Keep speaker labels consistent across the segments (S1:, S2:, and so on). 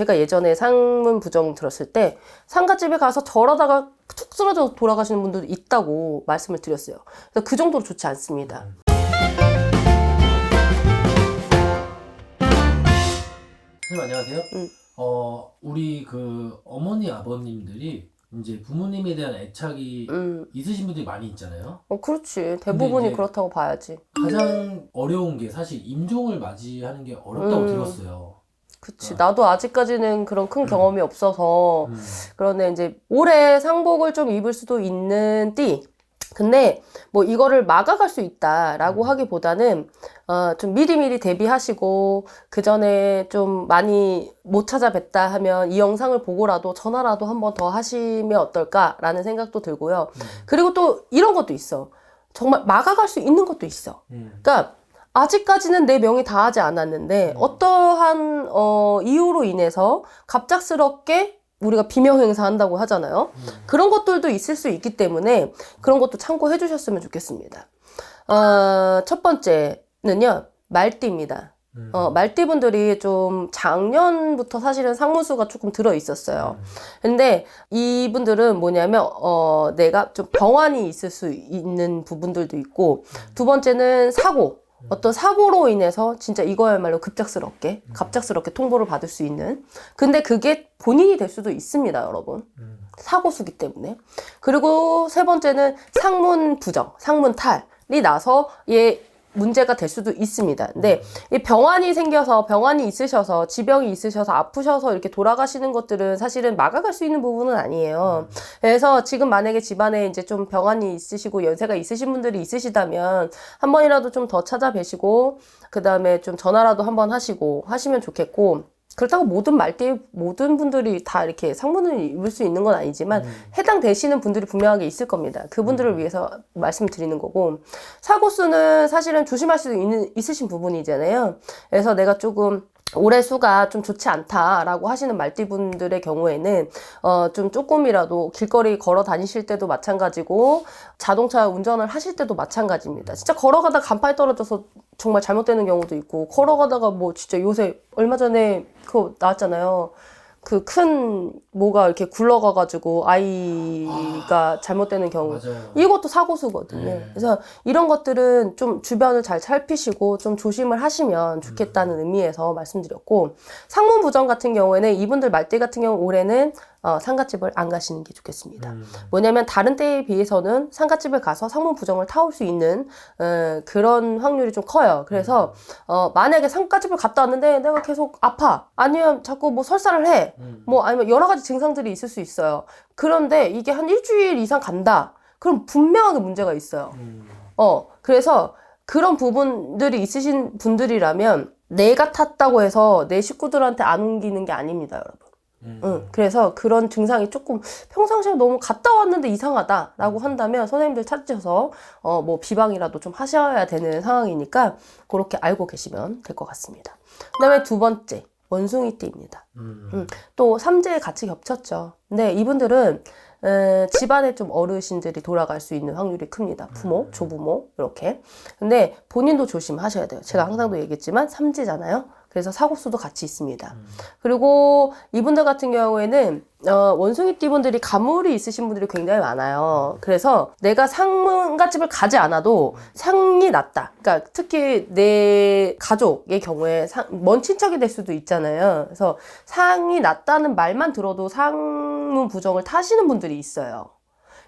S1: 제가 예전에 상문 부정 들었을 때 상가집에 가서 절하다가 툭 쓰러져 돌아가시는 분들도 있다고 말씀을 드렸어요. 그래서 그 정도로 좋지 않습니다.
S2: 선생님 안녕하세요. 우리 그 어머니 아버님들이 이제 부모님에 대한 애착이 있으신 분들이 많이 있잖아요.
S1: 그렇지. 대부분이
S2: 이제
S1: 그렇다고 봐야지.
S2: 가장 어려운 게 사실 임종을 맞이하는 게 어렵다고 들었어요.
S1: 그치. 나도 아직까지는 그런 큰 경험이 없어서 그런데 이제 올해 상복을 좀 입을 수도 있는 띠. 근데 뭐 이거를 막아갈 수 있다라고 하기보다는 좀 미리미리 대비하시고 그 전에 좀 많이 못 찾아뵀다 하면 이 영상을 보고라도 전화라도 한 번 더 하시면 어떨까라는 생각도 들고요. 그리고 또 이런 것도 있어. 정말 막아갈 수 있는 것도 있어. 그러니까 아직까지는 내 명이 다하지 않았는데 어떠한 이유로 인해서 갑작스럽게 우리가 비명 행사한다고 하잖아요. 그런 것들도 있을 수 있기 때문에 그런 것도 참고해 주셨으면 좋겠습니다. 첫 번째는요, 말띠입니다. 말띠분들이 좀 작년부터 사실은 상문수가 조금 들어 있었어요. 근데 이분들은 뭐냐면, 내가 좀 병환이 있을 수 있는 부분들도 있고, 두 번째는 사고. 어떤 사고로 인해서 진짜 이거야말로 갑작스럽게 통보를 받을 수 있는. 근데 그게 본인이 될 수도 있습니다, 여러분. 사고수기 때문에. 그리고 세 번째는 상문 부정, 상문 탈이 나서 얘 문제가 될 수도 있습니다. 근데 이 병환이 생겨서, 병환이 있으셔서, 지병이 있으셔서, 아프셔서 이렇게 돌아가시는 것들은 사실은 막아갈 수 있는 부분은 아니에요. 그래서 지금 만약에 집안에 이제 좀 병환이 있으시고 연세가 있으신 분들이 있으시다면 한 번이라도 좀 더 찾아뵈시고, 그 다음에 좀 전화라도 한번 하시고 하시면 좋겠고, 그렇다고 모든 분들이 다 이렇게 상문을 입을 수 있는 건 아니지만 해당되시는 분들이 분명하게 있을 겁니다. 그분들을 위해서 말씀드리는 거고, 사고수는 사실은 조심할 수 있으신 부분이잖아요. 그래서 내가 조금 올해 수가 좀 좋지 않다라고 하시는 말띠분들의 경우에는 좀 조금이라도 길거리 걸어 다니실 때도 마찬가지고 자동차 운전을 하실 때도 마찬가지입니다. 진짜 걸어가다 간판이 떨어져서 정말 잘못되는 경우도 있고, 걸어가다가 뭐 진짜 요새 얼마 전에 그거 나왔잖아요. 그 큰 뭐가 이렇게 굴러가가지고 아이가 잘못되는 경우.
S2: 맞아요.
S1: 이것도 사고수거든요.
S2: 네.
S1: 그래서 이런 것들은 좀 주변을 잘 살피시고 좀 조심을 하시면 좋겠다는 의미에서 말씀드렸고, 상문 부정 같은 경우에는 이분들 말띠 같은 경우 올해는 상가집을 안 가시는 게 좋겠습니다. 뭐냐면 다른 때에 비해서는 상가집을 가서 상문 부정을 타올 수 있는 그런 확률이 좀 커요. 그래서 만약에 상가집을 갔다 왔는데 내가 계속 아파, 아니면 자꾸 뭐 설사를 해, 뭐 아니면 여러 가지 증상들이 있을 수 있어요. 그런데 이게 한 일주일 이상 간다, 그럼 분명하게 문제가 있어요. 그래서 그런 부분들이 있으신 분들이라면 내가 탔다고 해서 내 식구들한테 안 옮기는 게 아닙니다, 여러분. 그래서 그런 증상이 조금 평상시에 너무 갔다 왔는데 이상하다라고 한다면 선생님들 찾으셔서 뭐 비방이라도 좀 하셔야 되는 상황이니까 그렇게 알고 계시면 될 것 같습니다. 그 다음에 두 번째, 원숭이띠입니다. 또 삼재에 같이 겹쳤죠. 근데 이분들은 집안에 좀 어르신들이 돌아갈 수 있는 확률이 큽니다. 부모, 조부모 이렇게. 근데 본인도 조심하셔야 돼요. 제가 항상도 얘기했지만 삼재잖아요. 그래서 사고수도 같이 있습니다. 그리고 이분들 같은 경우에는 원숭이띠 분들이 가물이 있으신 분들이 굉장히 많아요. 그래서 내가 상가집을 가지 않아도 상이 났다. 그러니까 특히 내 가족의 경우에 먼 친척이 될 수도 있잖아요. 그래서 상이 났다는 말만 들어도 상문 부정을 타시는 분들이 있어요.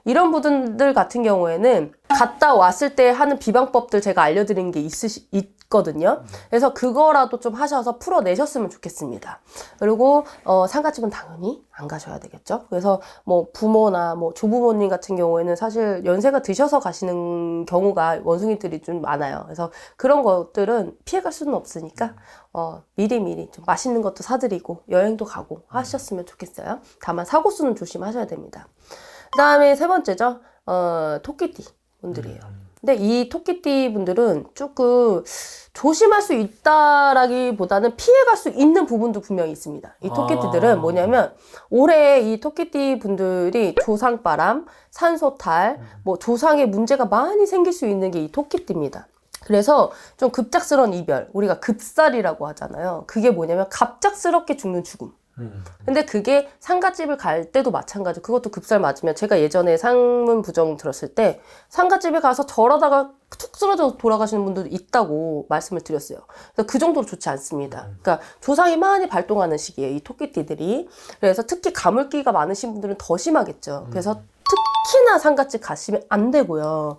S1: 이런 분들 같은 경우에는 갔다 왔을 때 하는 비방법들 제가 알려드린 게 있거든요. 그래서 그거라도 좀 하셔서 풀어내셨으면 좋겠습니다. 그리고 상가집은 당연히 안 가셔야 되겠죠. 그래서 뭐 부모나 뭐 조부모님 같은 경우에는 사실 연세가 드셔서 가시는 경우가 원숭이들이 좀 많아요. 그래서 그런 것들은 피해갈 수는 없으니까 미리미리 좀 맛있는 것도 사드리고 여행도 가고 하셨으면 좋겠어요. 다만 사고수는 조심하셔야 됩니다. 그 다음에 세 번째죠. 토끼띠 분들이에요. 근데 이 토끼띠 분들은 조금 조심할 수 있다라기보다는 피해갈 수 있는 부분도 분명히 있습니다. 이 토끼띠들은 뭐냐면 올해 이 토끼띠 분들이 조상바람, 산소탈, 뭐 조상에 문제가 많이 생길 수 있는 게 이 토끼띠입니다. 그래서 좀 급작스러운 이별, 우리가 급살이라고 하잖아요. 그게 뭐냐면 갑작스럽게 죽는 죽음. 근데 그게 상가집을 갈 때도 마찬가지. 그것도 급살 맞으면 제가 예전에 상문 부정 들었을 때 상가집에 가서 절하다가 툭 쓰러져 돌아가시는 분들도 있다고 말씀을 드렸어요. 그래서 그 정도로 좋지 않습니다. 그러니까 조상이 많이 발동하는 시기예요, 이 토끼띠들이. 그래서 특히 가물기가 많으신 분들은 더 심하겠죠. 그래서 특히나 상가집 가시면 안 되고요.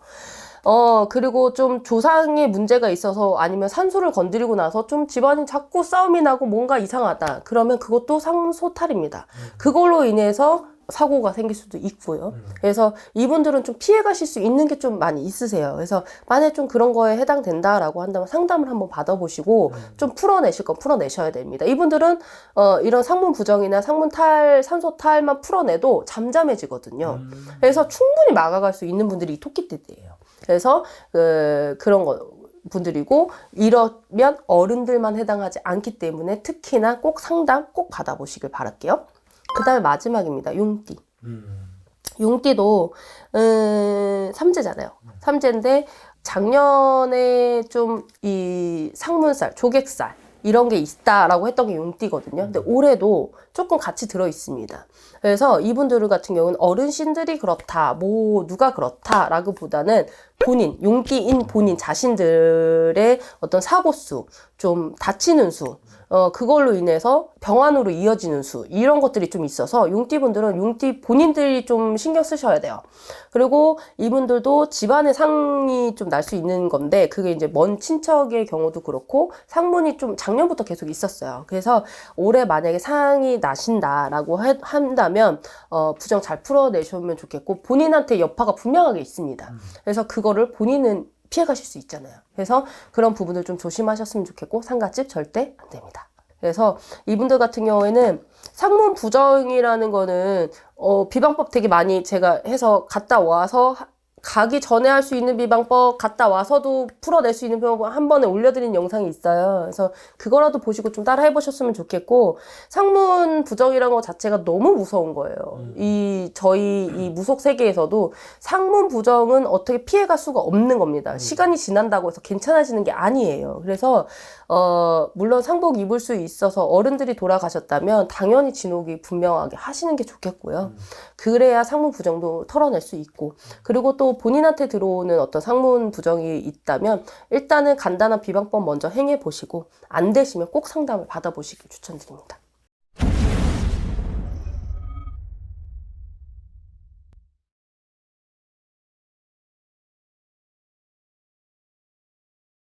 S1: 그리고 좀 조상의 문제가 있어서 아니면 산소를 건드리고 나서 좀 집안이 자꾸 싸움이 나고 뭔가 이상하다. 그러면 그것도 상소탈입니다. 그걸로 인해서 사고가 생길 수도 있고요. 그래서 이분들은 좀 피해 가실 수 있는 게 좀 많이 있으세요. 그래서 만약에 좀 그런 거에 해당된다라고 한다면 상담을 한번 받아보시고 좀 풀어내실 건 풀어내셔야 됩니다. 이분들은 이런 상문 부정이나 상문탈, 산소탈만 풀어내도 잠잠해지거든요. 그래서 충분히 막아갈 수 있는 분들이 이 토끼띠들이에요. 그래서 그런 거 분들이고 이러면 어른들만 해당하지 않기 때문에 특히나 꼭 상담 꼭 받아보시길 바랄게요. 그 다음에 마지막입니다. 용띠. 용띠도 삼재잖아요. 삼재인데 작년에 좀 이 상문살, 조객살 이런 게 있다라고 했던 게 용띠거든요. 근데 올해도 조금 같이 들어 있습니다. 그래서 이분들 같은 경우는 어르신들이 그렇다, 뭐 누가 그렇다라고 보다는 본인, 용띠인 본인 자신들의 어떤 사고수, 좀 다치는 수, 그걸로 인해서 병환으로 이어지는 수, 이런 것들이 좀 있어서 용띠분들은 용띠 본인들이 좀 신경 쓰셔야 돼요. 그리고 이분들도 집안의 상이 좀 날 수 있는 건데 그게 이제 먼 친척의 경우도 그렇고 상문이 좀 작년부터 계속 있었어요. 그래서 올해 만약에 상이 나신다라고 한다면 부정 잘 풀어내시면 좋겠고 본인한테 여파가 분명하게 있습니다. 그래서 그거를 본인은 피해 가실 수 있잖아요. 그래서 그런 부분을 좀 조심하셨으면 좋겠고 상가집 절대 안 됩니다. 그래서 이분들 같은 경우에는 상문 부정이라는 거는 비방법 되게 많이 제가 해서 갔다 와서 가기 전에 할 수 있는 비방법, 갔다 와서도 풀어낼 수 있는 비방법 한 번에 올려드린 영상이 있어요. 그래서 그거라도 보시고 좀 따라 해보셨으면 좋겠고 상문 부정이라는 것 자체가 너무 무서운 거예요. 저희 이 무속 세계에서도 상문 부정은 어떻게 피해갈 수가 없는 겁니다. 시간이 지난다고 해서 괜찮아지는 게 아니에요. 그래서 물론 상복 입을 수 있어서 어른들이 돌아가셨다면 당연히 진옥이 분명하게 하시는 게 좋겠고요. 그래야 상문 부정도 털어낼 수 있고 그리고 또 본인한테 들어오는 어떤 상문 부정이 있다면 일단은 간단한 비방법 먼저 행해 보시고 안 되시면 꼭 상담을 받아보시길 추천드립니다.